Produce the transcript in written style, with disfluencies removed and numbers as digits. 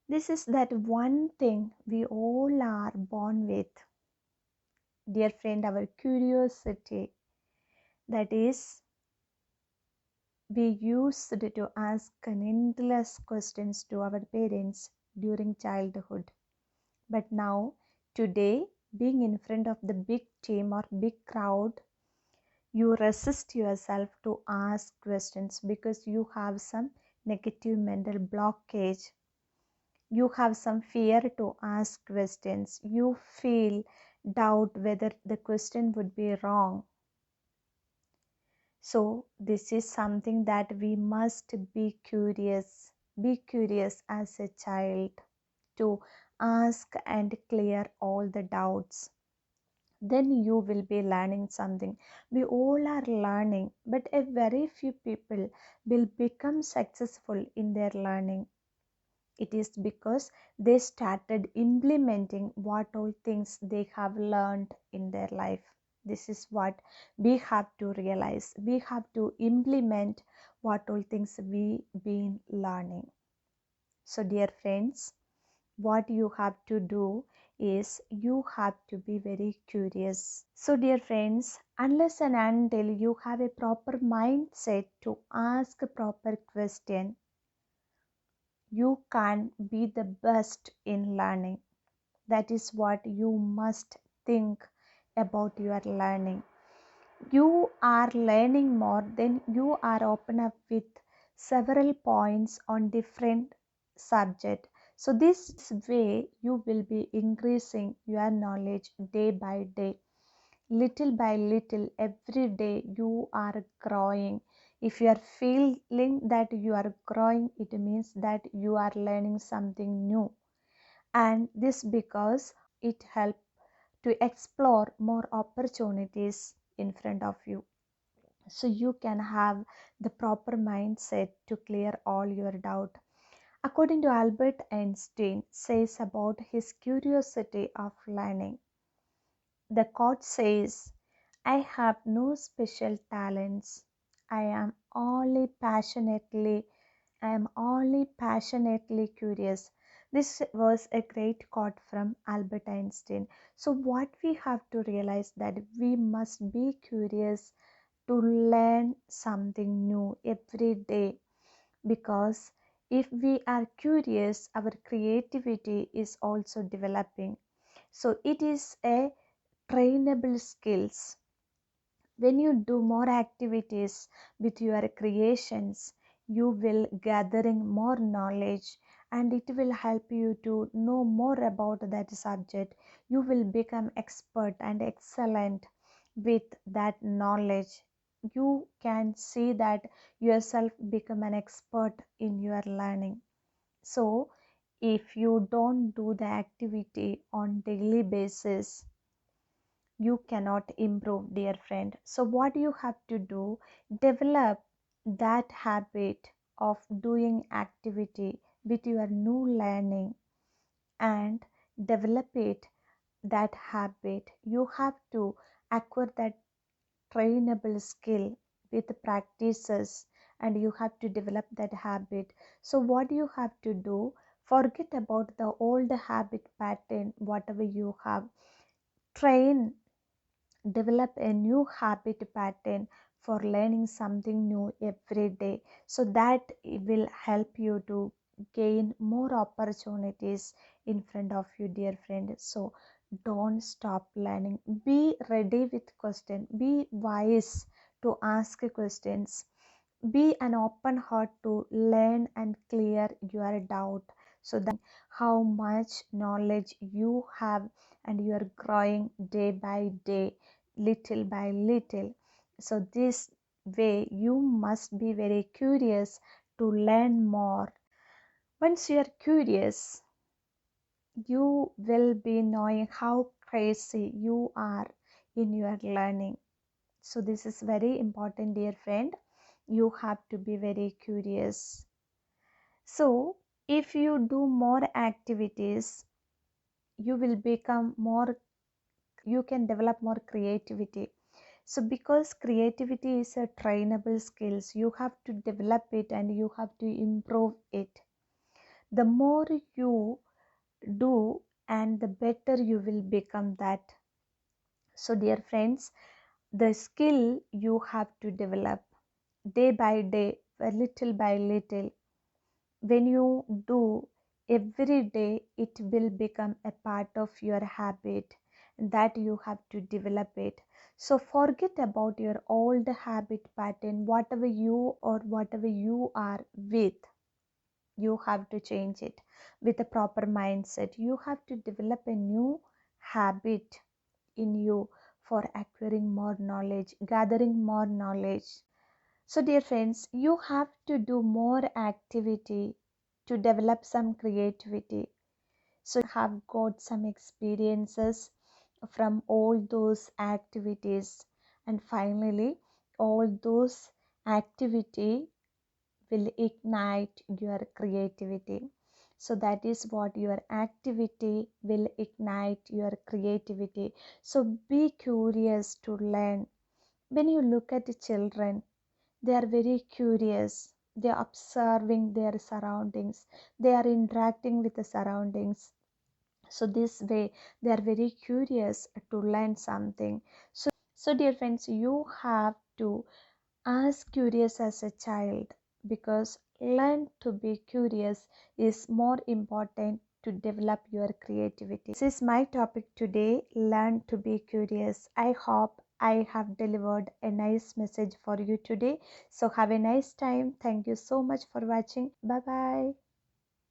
This is that one thing we all are born with, dear friend, our curiosity. That is, we used to ask an endless questions to our parents during childhood. But now, today, being in front of the big team or big crowd, you resist yourself to ask questions because you have some negative mental blockage. You have some fear to ask questions. You feel doubt whether the question would be wrong. So, this is something that we must be curious. Be curious as a child to ask and clear all the doubts. Then you will be learning something. We all are learning, but a very few people will become successful in their learning. It is because they started implementing what all things they have learned in their life. This is what we have to realize. We have to implement what all things we been learning. So, dear friends, what you have to do is you have to be very curious. So, dear friends, unless and until you have a proper mindset to ask a proper question, you can be the best in learning. That is what you must think about your learning. You are learning more, then you are open up with several points on different subject. So this way you will be increasing your knowledge day by day. Little by little, every day you are growing. If you are feeling that you are growing, it means that you are learning something new. And this because it helps to explore more opportunities in front of you, so you can have the proper mindset to clear all your doubt. According to Albert Einstein says about his curiosity of learning, the quote says, I have no special talents. I am only passionately I am only passionately curious. This was a great quote from Albert Einstein. So what we have to realize that we must be curious to learn something new every day, because if we are curious, our creativity is also developing. So it is a trainable skills. When you do more activities with your creations, you will gathering more knowledge, and it will help you to know more about that subject. You will become expert and excellent with that knowledge. You can see that yourself become an expert in your learning. So if you don't do the activity on daily basis, you cannot improve, dear friend. So what you have to do, develop that habit of doing activity with your new learning, and develop it, that habit. You have to acquire that trainable skill with practices, and you have to develop that habit. So what you have to do, forget about the old habit pattern, whatever you have. Train, develop a new habit pattern for learning something new every day, so that it will help you to gain more opportunities in front of you, dear friend. So don't stop learning. Be ready with question, be wise to ask questions, be an open heart to learn and clear your doubt, so that how much knowledge you have, and you are growing day by day, little by little. So this way you must be very curious to learn more. Once you are curious, you will be knowing how crazy you are in your learning. So this is very important, dear friend. You have to be very curious. So if you do more activities, you will become more, you can develop more creativity. So because creativity is a trainable skills, you have to develop it and you have to improve it. The more you do, and the better you will become that. So, dear friends, the skill you have to develop day by day, little by little. When you do every day, it will become a part of your habit that you have to develop it. So forget about your old habit pattern, whatever you or whatever you are with. You have to change it with a proper mindset. You have to develop a new habit in you for acquiring more knowledge, gathering more knowledge. So, dear friends, you have to do more activity to develop some creativity. So, you have got some experiences from all those activities, and finally, all those activity will ignite your creativity. So, that is what your activity will ignite your creativity. So, be curious to learn. When you look at the children, they are very curious. They are observing their surroundings. They are interacting with the surroundings. So this way they are very curious to learn something. So dear friends, you have to ask curious as a child, because learn to be curious is more important to develop your creativity. This is my topic today, learn to be curious. I hope I have delivered a nice message for you today. So have a nice time. Thank you so much for watching. Bye bye.